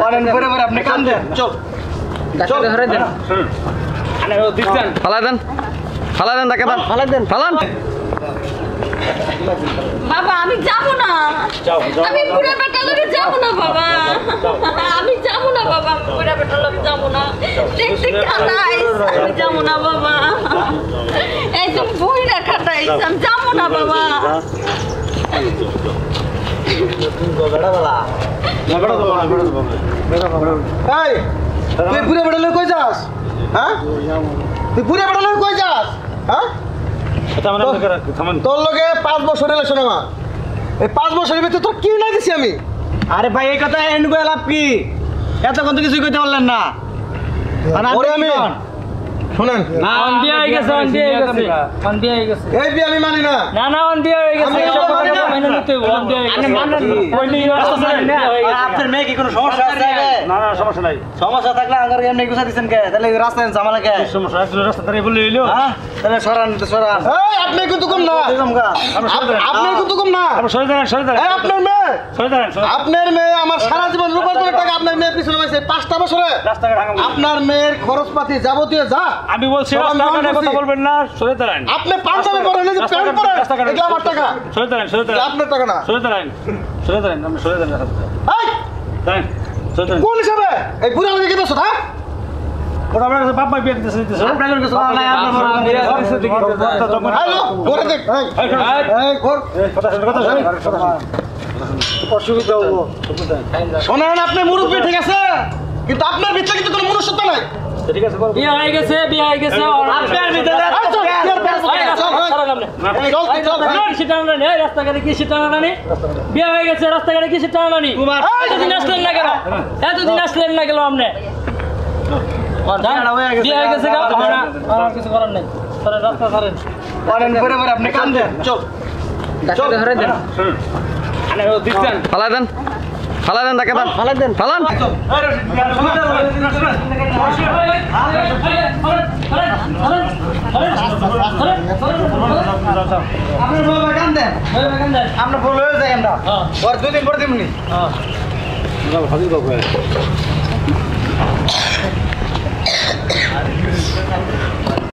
পড়েন পরে পরে আপনি কান দেন চল চল ধরে দেন আরে ও দিছেন ফালাই দেন তাকে দেন ফালান বাবা আমি যাব না আমি বুড়া বেটার লগে যাব না বাবা আমি যাব না বাবা আমি বুড়া বেটার লগে যাব না দেখতে কানাই আমি যাব না বাবা এই তো বুড়া খাটাই আমি যাব না বাবা এই তুই বুড়া বেটার লগে কই যাস হ্যাঁ তুই বুড়া বেটার লগে কই যাস হ্যাঁ তোর লগে 5 বছর রিলেশন আমার এই 5 বছরের ভিতরে তোর কি না দিছি আমি আরে ভাই এই কথা এন্ড করে লাভ কি এতক্ষণ তো কিছুই কইতে পারলেন না ওরে আমি শুনেন না অন দিয়ে হয়ে গেছে এই বি আমি মানি না না অন দিয়ে হয়ে গেছে মাইনে নিতে অন দিয়ে হয়ে গেছে আপনার মেয়ে কি কোনো সমস্যা আছে না সমস্যা থাকলে আঙ্গার এমনি গুছা দিবেন কে তাহলে রাস্তায় ঝামেলা কে সমস্যা আসলে রাস্তা ধরে বলে হইলো হ্যাঁ তাহলে সরান এই আপনি কিন্তু কম না আপনি কিন্তু কম না সরে দাঁড়ান এই আপনার মেয়ে সরে দাঁড়ান আপনার মেয়ে আমার সারা জীবন রূপান্তরের টাকা আপনার মেয়ের পিছনে হইছে 5টা বছরে রাস্তাঘাট ভাঙা আপনার মেয়ের খরচপাতি যাবতীয় যা আমি বলছি রাস্তাঘাটে কথা বলবেন না সরে দাঁড়ান আপনি পাঞ্জাবি পরেন না যে প্যান্ট পরেন এটা আমার টাকা সরে দাঁড়ান আপনার টাকা না সরে দাঁড়ান আপনি সরে দাঁড়ান এই দাঁড়ান সরে দাঁড়ান কোন হিসাবে এই বুড়া লোকে কি বসো হ্যাঁ ওটা আপনার কাছে বাপ ভাই বিয়ে দিতেছে আপনার কাছে না আপনার হ্যালো করে দেখ এই কর কথা অসুবিধা হবো শোনেন আপনি মুরব্বী ঠিক আছে কিন্তু আপনার ভিতরে কিন্তু কোনো মনুষ্যত্ব নাই ঠিক আছে বিয়ে হয়ে গেছে আপনার ভিতরে রাস্তাঘাটে কি সেটা আনানি বিয়ে হয়ে গেছে রাস্তাঘাটে কি সেটা আনানি এতদিন আসলেন না কেন আপনি বিয়ে হয়ে গেছে কিছু করার নেই রাস্তা ছাড়েন পরে আপনি কান দেন চল চল ধরে দেন আরে ও দিছেন ফালাই দেন তাকে দেন ফালান আপনার বাবা কান দেন আমরা ভুল হয়ে যাই আমরা ওর 2 দিন পরে দিমনি হাজির বাবু